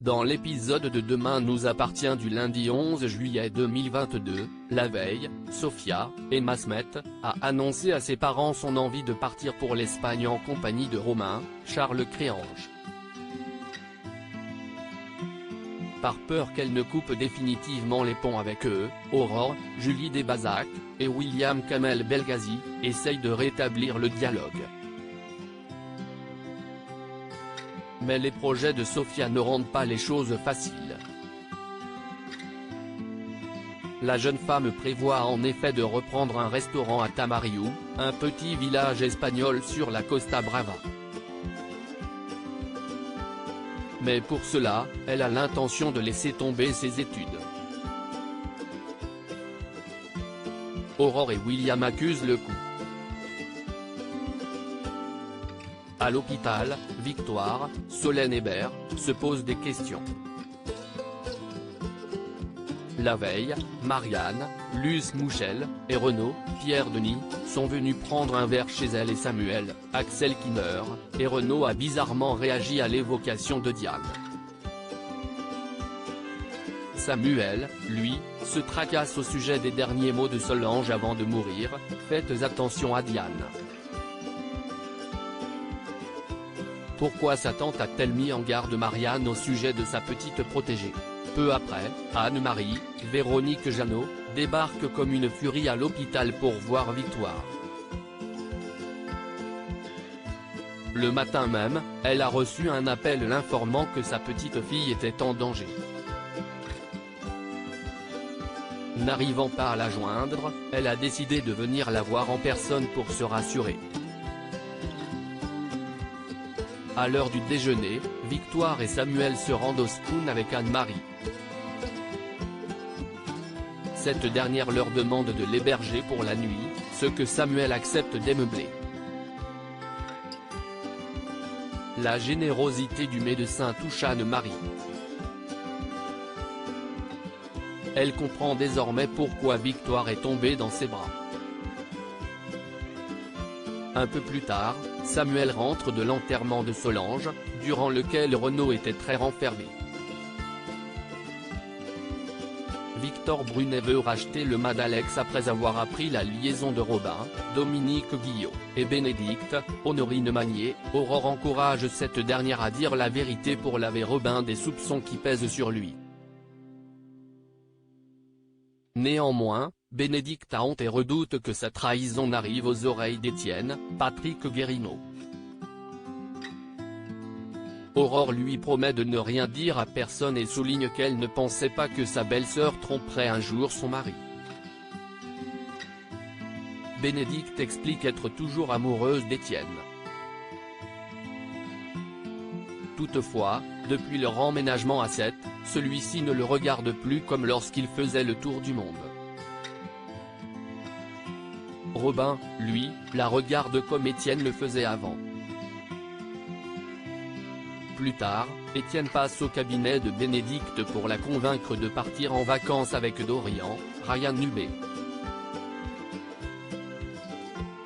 Dans l'épisode de Demain nous appartient du lundi 11 juillet 2022, la veille, Sofia, Emma Smet, a annoncé à ses parents son envie de partir pour l'Espagne en compagnie de Romain, Charles Créange. Par peur qu'elle ne coupe définitivement les ponts avec eux, Aurore, Julie Desbazac, et William Kamel Belghazi, essayent de rétablir le dialogue. Mais les projets de Sofia ne rendent pas les choses faciles. La jeune femme prévoit en effet de reprendre un restaurant à Tamariu, un petit village espagnol sur la Costa Brava. Mais pour cela, elle a l'intention de laisser tomber ses études. Aurore et William accusent le coup. À l'hôpital, Victoire, Solène Hébert, se posent des questions. La veille, Marianne, Luce Mouchel, et Renaud, Pierre Denis, sont venus prendre un verre chez elle et Samuel, Axel qui meurt, et Renaud a bizarrement réagi à l'évocation de Diane. Samuel, lui, se tracasse au sujet des derniers mots de Solange avant de mourir, « Faites attention à Diane ». Pourquoi sa tante a-t-elle mis en garde Marianne au sujet de sa petite protégée? Peu après, Anne-Marie, Véronique Jeannot, débarque comme une furie à l'hôpital pour voir Victoire. Le matin même, elle a reçu un appel l'informant que sa petite fille était en danger. N'arrivant pas à la joindre, elle a décidé de venir la voir en personne pour se rassurer. À l'heure du déjeuner, Victoire et Samuel se rendent au Spoon avec Anne-Marie. Cette dernière leur demande de l'héberger pour la nuit, ce que Samuel accepte démeubler. La générosité du médecin touche Anne-Marie. Elle comprend désormais pourquoi Victoire est tombée dans ses bras. Un peu plus tard, Samuel rentre de l'enterrement de Solange, durant lequel Renaud était très renfermé. Victor Brunet veut racheter le mât d'Alex après avoir appris la liaison de Robin, Dominique Guillot, et Bénédicte. Honorine Magnier, Aurore encourage cette dernière à dire la vérité pour laver Robin des soupçons qui pèsent sur lui. Néanmoins, Bénédicte a honte et redoute que sa trahison n'arrive aux oreilles d'Étienne, Patrick Guérinaud. Aurore lui promet de ne rien dire à personne et souligne qu'elle ne pensait pas que sa belle-sœur tromperait un jour son mari. Bénédicte explique être toujours amoureuse d'Étienne. Toutefois, depuis leur emménagement à Sète, celui-ci ne le regarde plus comme lorsqu'il faisait le tour du monde. Robin, lui, la regarde comme Étienne le faisait avant. Plus tard, Étienne passe au cabinet de Bénédicte pour la convaincre de partir en vacances avec Dorian, Ryan Nubé.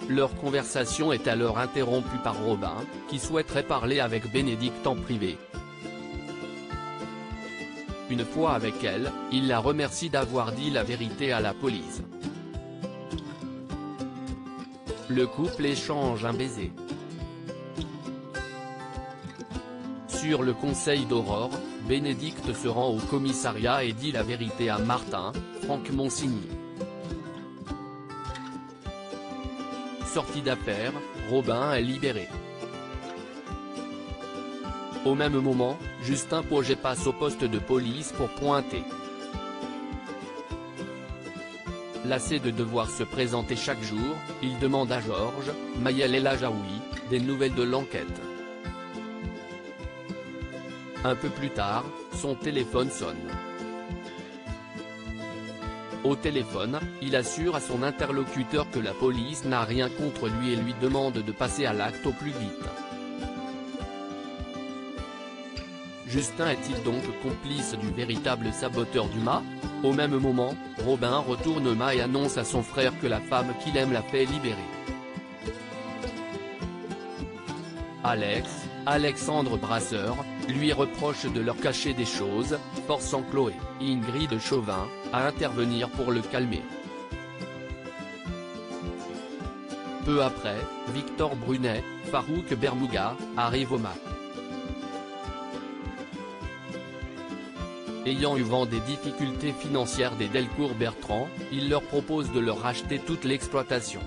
Leur conversation est alors interrompue par Robin, qui souhaiterait parler avec Bénédicte en privé. Une fois avec elle, il la remercie d'avoir dit la vérité à la police. Le couple échange un baiser. Sur le conseil d'Aurore, Bénédicte se rend au commissariat et dit la vérité à Martin, Franck Monsigny. Sorti d'affaire, Robin est libéré. Au même moment, Justin Pogé passe au poste de police pour pointer. Lassé de devoir se présenter chaque jour, il demande à Georges, Mayel El Ajaoui, des nouvelles de l'enquête. Un peu plus tard, son téléphone sonne. Au téléphone, il assure à son interlocuteur que la police n'a rien contre lui et lui demande de passer à l'acte au plus vite. Justin est-il donc complice du véritable saboteur du mât? Au même moment, Robin retourne au mât et annonce à son frère que la femme qu'il aime l'a fait libérer. Alex, Alexandre Brasseur, lui reproche de leur cacher des choses, forçant Chloé, Ingrid Chauvin, à intervenir pour le calmer. Peu après, Victor Brunet, Farouk Bermouga, arrivent au match. Ayant eu vent des difficultés financières des Delcourt Bertrand, il leur propose de leur racheter toute l'exploitation.